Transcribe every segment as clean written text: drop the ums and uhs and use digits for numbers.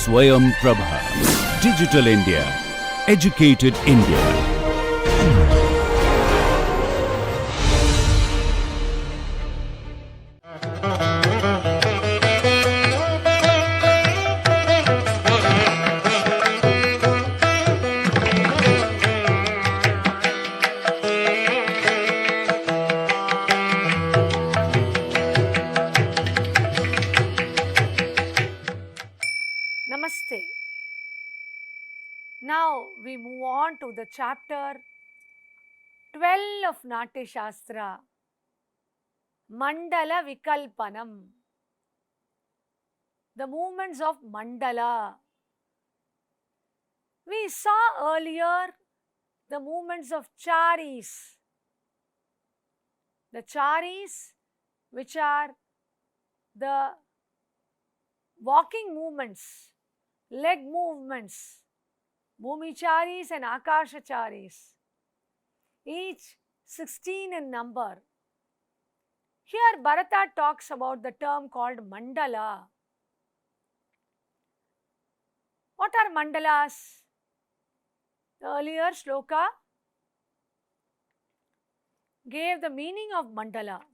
Swayam Prabha. Digital India. Educated India. Namaste. Now we move on to the chapter 12 of Natya Shastra, Mandala Vikalpanam. The movements of Mandala. We saw earlier the movements of Charis. The Charis, which are the walking movements, leg movements, Bhumicharis and Akashacharis, each 16 in number. Here Bharata talks about the term called Mandala. What are Mandalas? The earlier shloka gave the meaning of Mandala.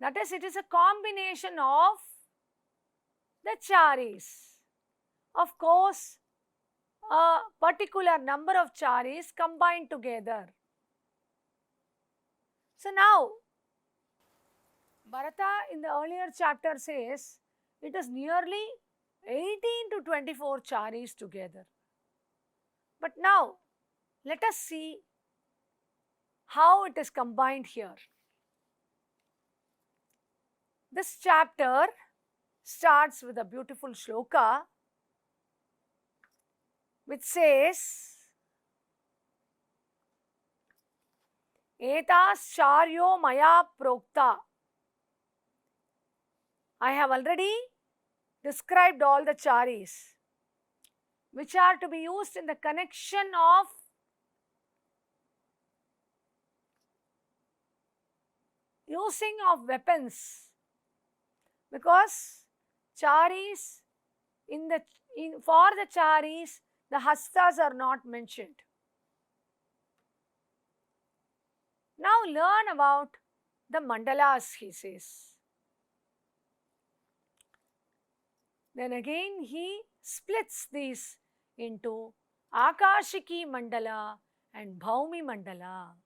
That is, it is a combination of the Charis. Of course, a particular number of Charis combined together. So now, Bharata in the earlier chapter says it is nearly 18 to 24 Charis together. But now, let us see how it is combined here. This chapter starts with a beautiful shloka which says, Etas charyo maya prokta. I have already described all the charis which are to be used in the connection of using of weapons, because charis for the charis the hastas are not mentioned. Now learn about the mandalas, he says. Then again he splits these into Akashiki Mandala and Bhaumi Mandala.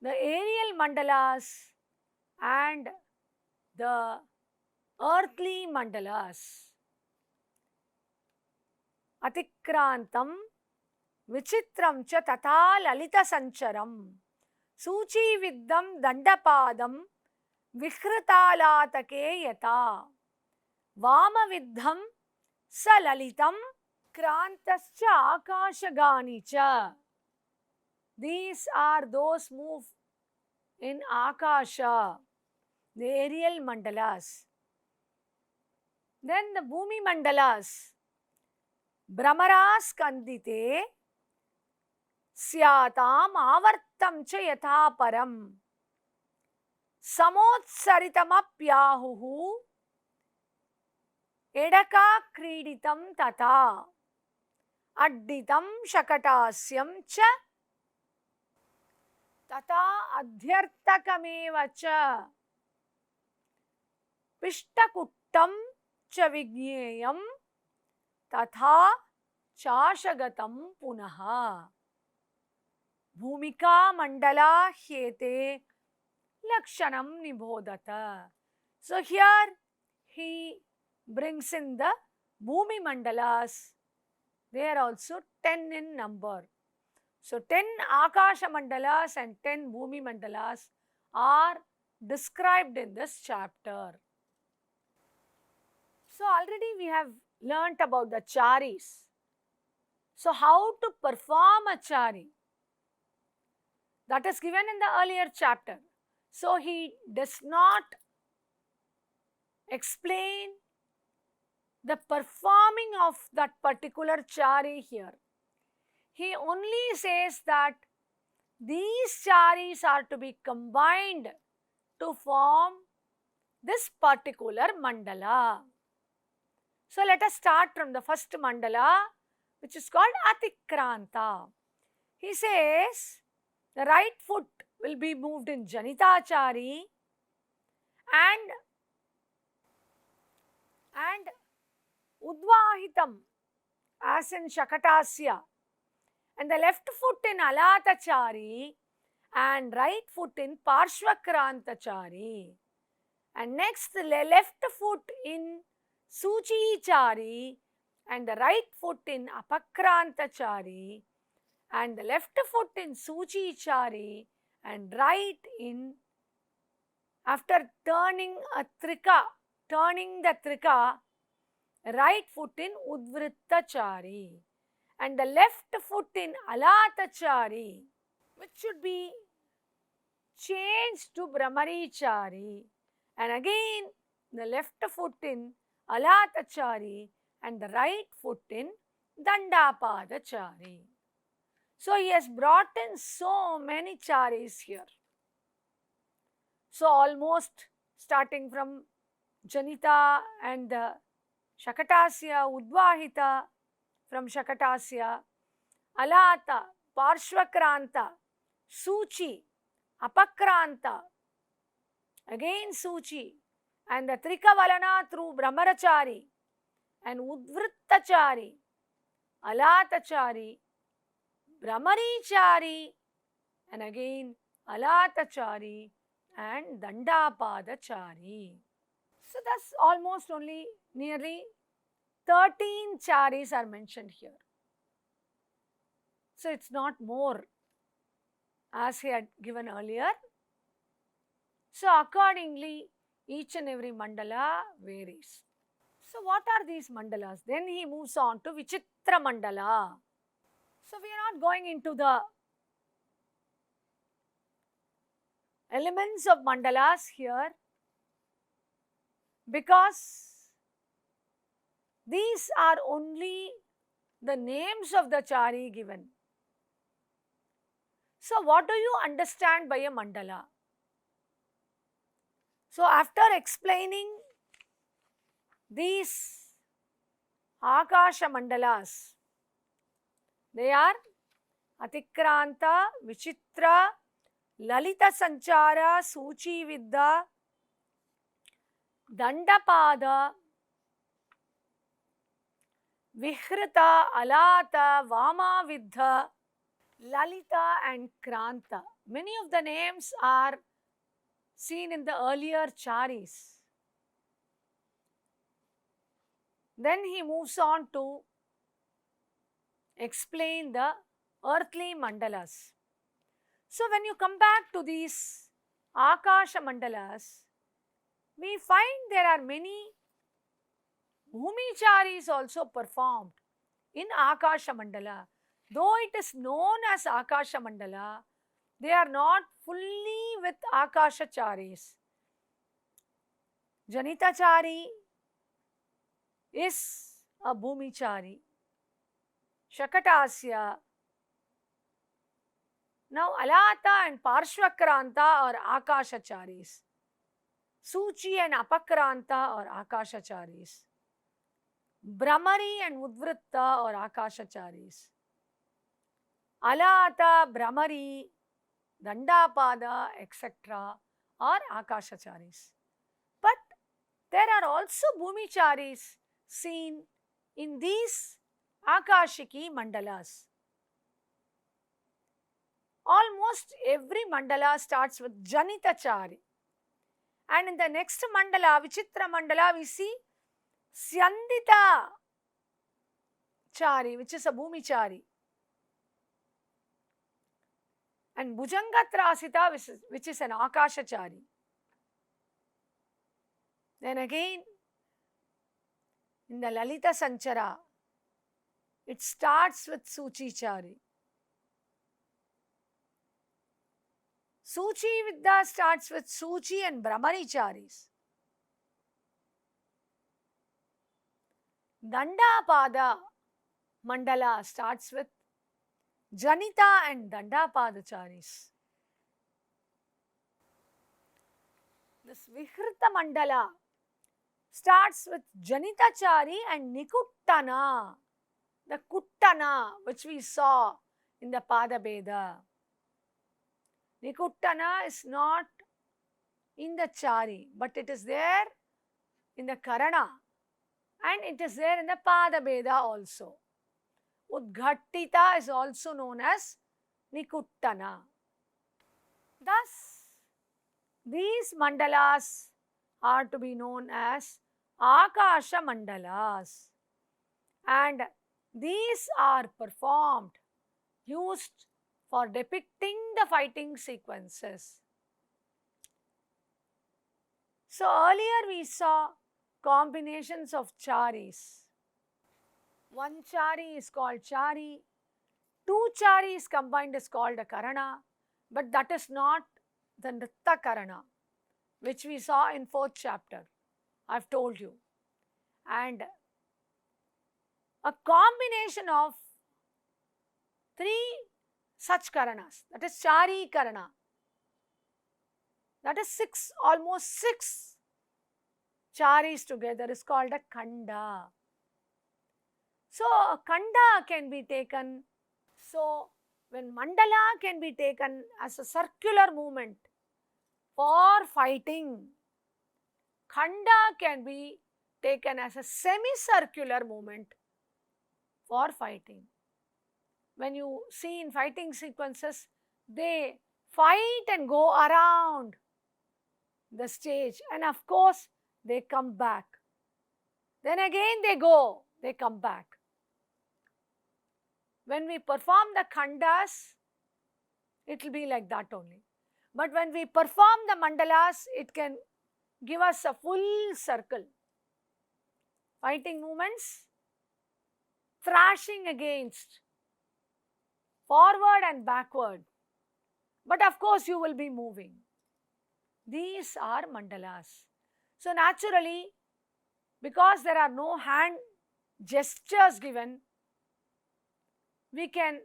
The aerial mandalas and the earthly mandalas. Atikrantam Vichitram cha tata lalita sancharam Suchi viddam dandapadam Vikhritalatake yata Vama viddham salalitam Krantascha akashagani cha. These are those move in Akasha, the aerial mandalas. Then the Bhumi mandalas. Brahmaras kandite syatam avartam cha yatha param samotsaritamapyahuhu edaka kriditam tata additam shakatasyam cha tata adhyartakameva cha pishtakuttam cha vigneyam tatha chashagatam punaha bhumika mandala hyete lakshanam nibodhata. So here he brings in the Bhumi mandalas. They are also 10 in number. So 10 Akasha mandalas and 10 Bhumi mandalas are described in this chapter. So already we have learnt about the charis. So how to perform a chari? That is given in the earlier chapter. So he does not explain the performing of that particular chari here. He only says that these charis are to be combined to form this particular mandala. So let us start from the first mandala, which is called Atikranta. He says the right foot will be moved in Janitachari and Udvahitam as in Shakatasya, and the left foot in Alatachari and right foot in Parshvakrantachari, and next the left foot in Suchichari and the right foot in Apakrantachari and the left foot in Suchichari and right in, after turning the trika, right foot in Udvrittachari and the left foot in Alatachari, which should be changed to Brahmarichari, and again the left foot in Alatachari and the right foot in Dandapadachari. So he has brought in so many charis here. So almost starting from Janita and the Shakatasya, Udvahita from Shakatasya, Alata, Parshvakranta, Suchi, Apakranta, again Suchi, and the Trikavalana through Brahmarachari and Udvrittachari, Alatachari, Brahmarichari, and again Alatachari and Dandapadachari. So that's almost only nearly 13 charis are mentioned here. So it's not more as he had given earlier. So accordingly, each and every mandala varies. So what are these mandalas? Then he moves on to Vichitra Mandala. So we are not going into the elements of mandalas here, because these are only the names of the chari given. So what do you understand by a mandala? So after explaining these Akasha mandalas, they are Atikranta, Vichitra, Lalita Sanchara, Suchi Vidya, Dandapada, Vihrita, Alata, Vama Vidya, Lalita and Kranta. Many of the names are seen in the earlier charis. Then he moves on to explain the earthly mandalas. So when you come back to these Akasha mandalas, we find there are many Bhumicharis also performed in Akasha mandala. Though it is known as Akasha mandala, they are not fully with Akasha charis. Janitachari is a Bhumichari. Shakatasya. Now Alata and Parshvakranta are Akashacharis. Suchi and Apakranta are Akashacharis. Brahmari and Udvritta are Akashacharis. Alata, Brahmari, Dandapada, etc. are Akashacharis. But there are also Bhumicharis seen in these Akashiki mandalas. Almost every mandala starts with Janitachari. And in the next mandala, Vichitra mandala, we see Syandita Chari, which is a Bhumichari. And Bhujangatrasita, which is an Akashachari. Then again, in the Lalita Sanchara, it starts with Suchichari. Suchi Vidya starts with Suchi and Brahmaricharis. Dandapada mandala starts with Janita and Dandapadacharis. This Vihrita mandala starts with Janitachari and Nikuttana, the Kuttana which we saw in the Padabheda. Nikuttana is not in the Chari, but it is there in the Karana and it is there in the Padabheda also. Udghattita is also known as Nikuttana. Thus, these mandalas are to be known as Akasha mandalas, and these are performed, used for depicting the fighting sequences. So earlier we saw combinations of charis. One chari is called chari, two charis combined is called a karana, but that is not the Nritta karana, which we saw in 4th chapter. I've told you. And a combination of 3 such karanas, that is chari karana, that is almost 6 charis together is called a khanda. So a khanda can be taken, so when mandala can be taken as a circular movement for fighting, khanda can be taken as a semicircular movement for fighting. When you see in fighting sequences, they fight and go around the stage, and of course they come back. Then again they come back. When we perform the khandas, it will be like that only. But when we perform the mandalas, it can give us a full circle. Fighting movements, thrashing against, forward and backward. But of course you will be moving. These are mandalas. So naturally, because there are no hand gestures given, we can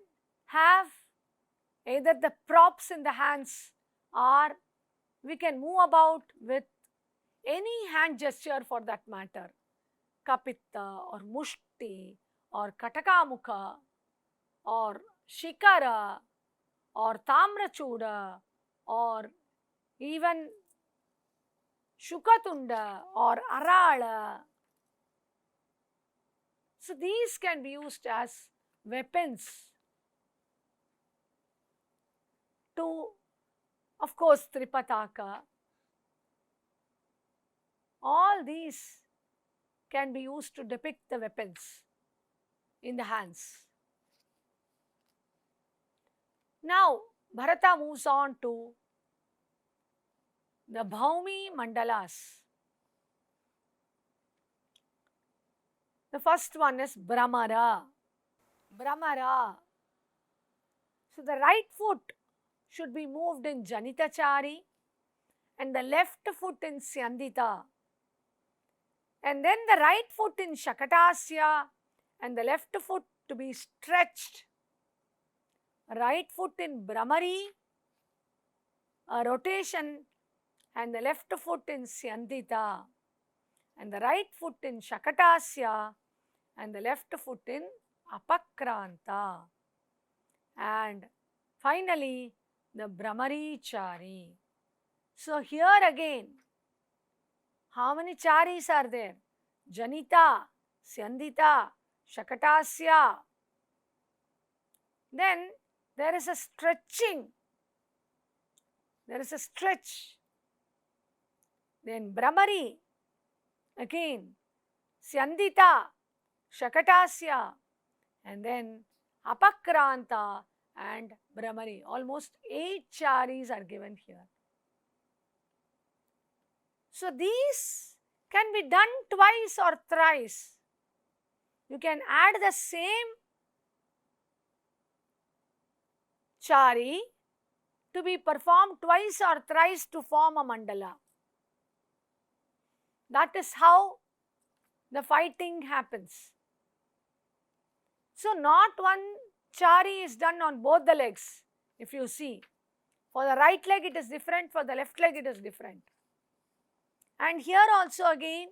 have either the props in the hands or we can move about with any hand gesture for that matter. Kapitta or Mushti or Katakamukha or Shikara or Tamrachuda or even Shukatunda or Arala. So these can be used as weapons to, of course, Tripataka. All these can be used to depict the weapons in the hands. Now, Bharata moves on to the Bhaumi Mandalas. The first one is Brahmara. Brahmara. So the right foot should be moved in Janitachari and the left foot in Syandita. And then the right foot in Shakatasya and the left foot to be stretched. Right foot in Brahmari, a rotation, and the left foot in Syandita. And the right foot in Shakatasya and the left foot in Apakranta. And finally, the Brahmari Chari. So here again, how many charis are there? Janita, Syandita, Shakatasya. Then there is a stretching. There is a stretch. Then Brahmari, again, Syandita, Shakatasya, and then Apakranta and Brahmari. Almost 8 charis are given here. So these can be done twice or thrice. You can add the same chari to be performed twice or thrice to form a mandala. That is how the fighting happens. So not one chari is done on both the legs, if you see. For the right leg it is different, for the left leg it is different. And here also again,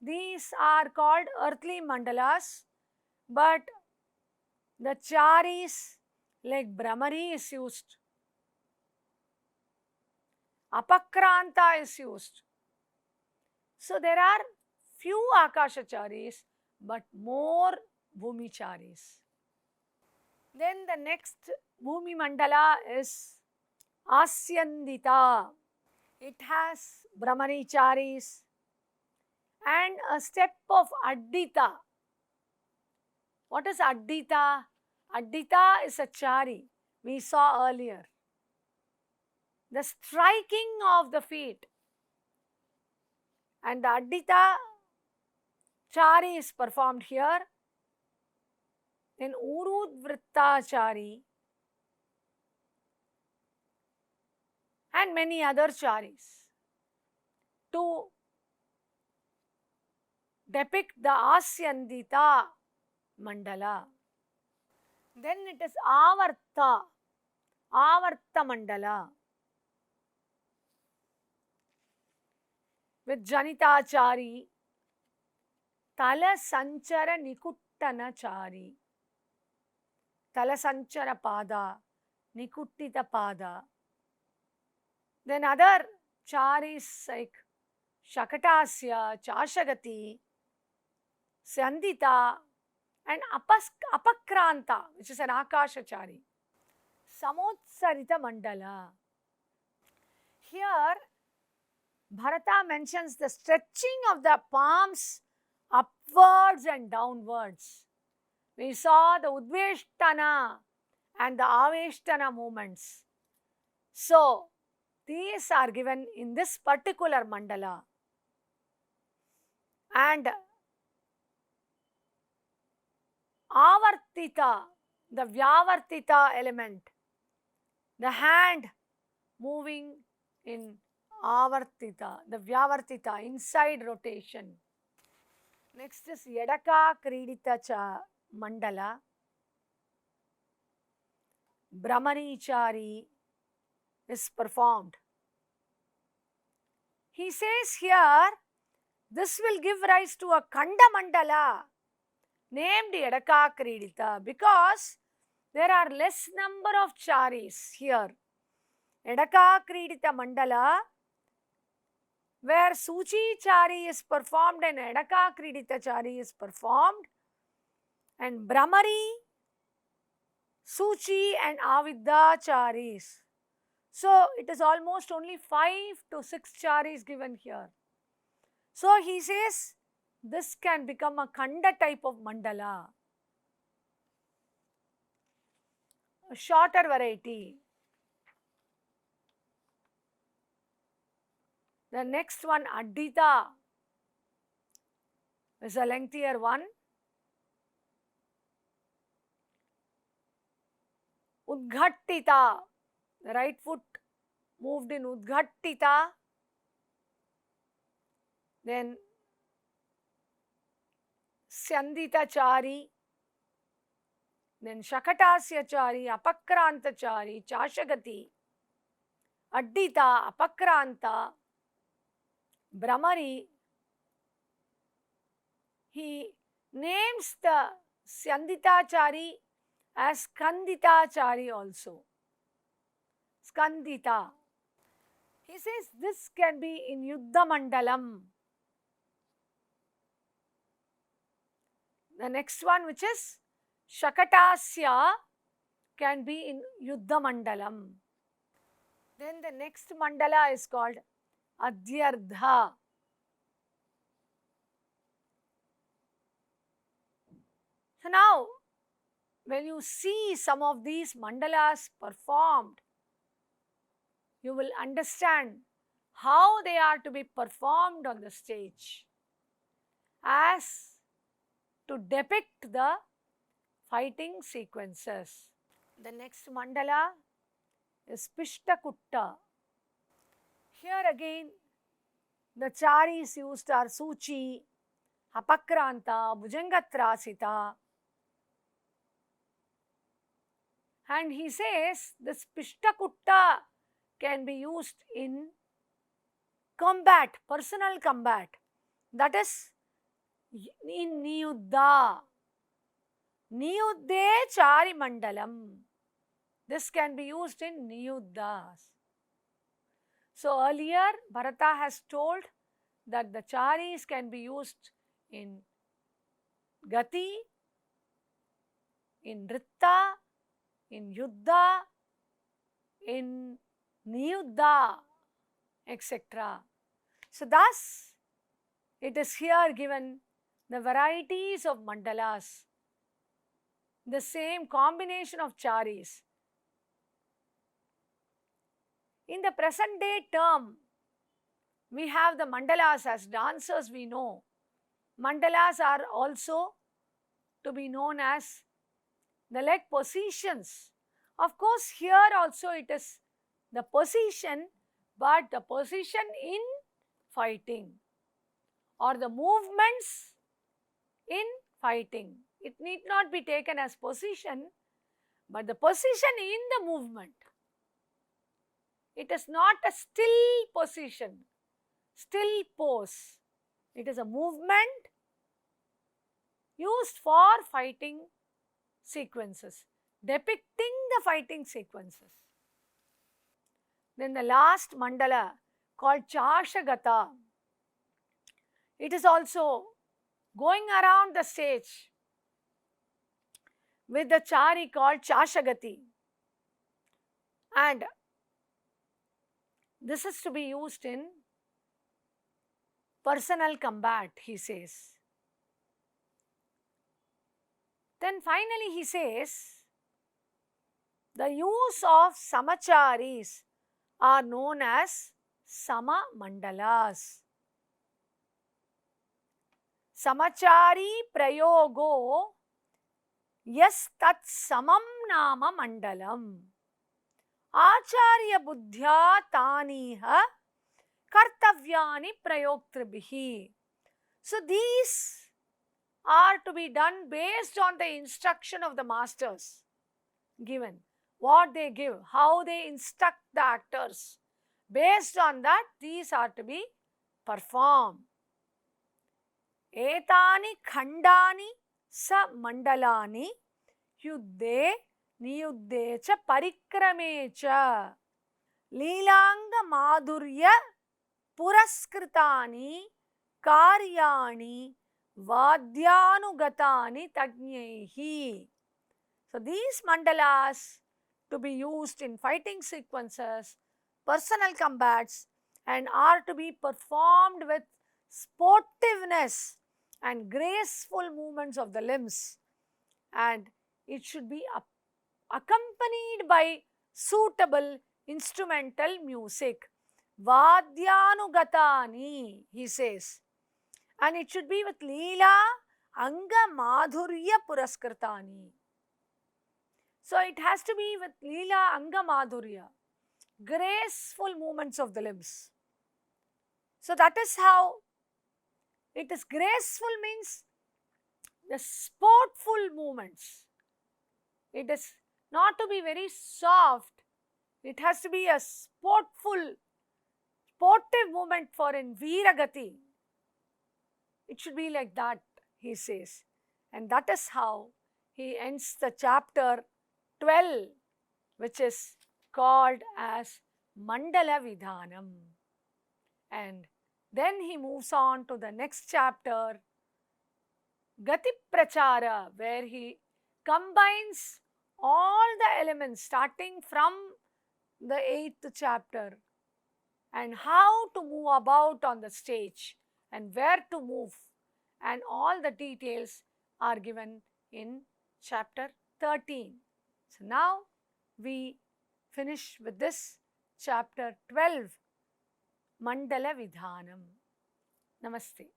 These are called earthly mandalas, but the charis like Brahmari is used, Apakranta is used. So there are few Akashacharis, but more Bhumicharis. Then the next Bhumi Mandala is Asyandita. It has Brahmari Charis and a step of Addita. What is Addita? Addita is a chari we saw earlier. The striking of the feet. And the Addita chari is performed here. Then Urudvritta chari and many other charis to depict the Asyandita mandala. Then it is Avarta mandala with Janita chari, Tala Sanchara Nikuttana chari, Tala Sanchara pada, Nikuttita pada. Then other charis like Shakatasya, Chashagati, Sandita and Apakranta, which is an Akashachari. Samotsarita Mandala. Here, Bharata mentions the stretching of the palms upwards and downwards. We saw the Udveshtana and the Aveshtana movements. So, these are given in this particular mandala. And Avartita, the Vyavartita element, the hand moving in Avartita, the Vyavartita, inside rotation. Next is Yadaka Kridita cha mandala, Brahmari chari is performed. He says here, this will give rise to a Kanda mandala named Yadaka Kridita because there are less number of charis here. Yadaka Kridita mandala, where Suchi chari is performed and Yadaka Kridita chari is performed, and Brahmari, Suchi and Avidya charis. So it is almost only 5 to 6 charis given here. So he says this can become a Kanda type of mandala, a shorter variety. The next one, Addita, is a lengthier one. Udghattita, the right foot moved in Udghattita. Then Sandita chari. Then Shakatasya chari, Apakranta chari, Chashagati, Addita, Apakranta, Brahmari. He names the Sandita chari as Skandita chari also. Skandita. He says this can be in Yuddha Mandalam. The next one, which is Shakatasya, can be in Yuddha Mandalam. Then the next mandala is called Adyardha. So now, when you see some of these mandalas performed, you will understand how they are to be performed on the stage as to depict the fighting sequences. The next mandala is Pishtakutta. Here again, the charis used are Suchi, Apakranta, Bhujangatrasita. And he says this Pishtakutta can be used in combat, personal combat. That is, in Niyuddha. Niyuddhe Chari Mandalam. This can be used in Niyuddhas. So earlier, Bharata has told that the Charis can be used in Gati, in Ritta, in Yuddha, in Niyuddha, etc. So thus, it is here given the varieties of mandalas, the same combination of charis. In the present day term, we have the mandalas as dancers we know. Mandalas are also to be known as the leg positions. Of course, here also it is the position, but the position in fighting or the movements in fighting. It need not be taken as position, but the position in the movement. It is not a still position, still pose. It is a movement used for fighting sequences, depicting the fighting sequences. Then the last mandala called Chashagata. It is also going around the stage with the chari called Chashagati. And this is to be used in personal combat, he says. Then finally he says, the use of samacharis are known as sama mandalas. Samachari prayogo yas tat samam nama mandalam acharya buddhya taniha kartavyani prayoktribhi. So these are to be done based on the instruction of the masters given. What they give, how they instruct the actors. Based on that, these are to be performed. Etani khandani sa mandalani yuddhe niyuddhe cha parikrame cha leelanga madhurya puraskritani karyani vadhyanugatani tajnyehi. So these mandalas to be used in fighting sequences, personal combats, and are to be performed with sportiveness and graceful movements of the limbs, and it should be accompanied by suitable instrumental music. Vadhyanugatani, he says, and it should be with Leela Anga Madhurya Puraskritani. So it has to be with Leela Anga Madhurya, graceful movements of the limbs. So that is how it is. Graceful means the sportful movements. It is not to be very soft. It has to be a sportive movement for in Viragati. It should be like that, he says. And that is how he ends the chapter 12, which is called as Mandala Vidhanam. And then he moves on to the next chapter, Gati Prachara, where he combines all the elements starting from the 8th chapter and how to move about on the stage and where to move, and all the details are given in chapter 13. So now we finish with this chapter 12, Mandala Vidhanam. Namaste.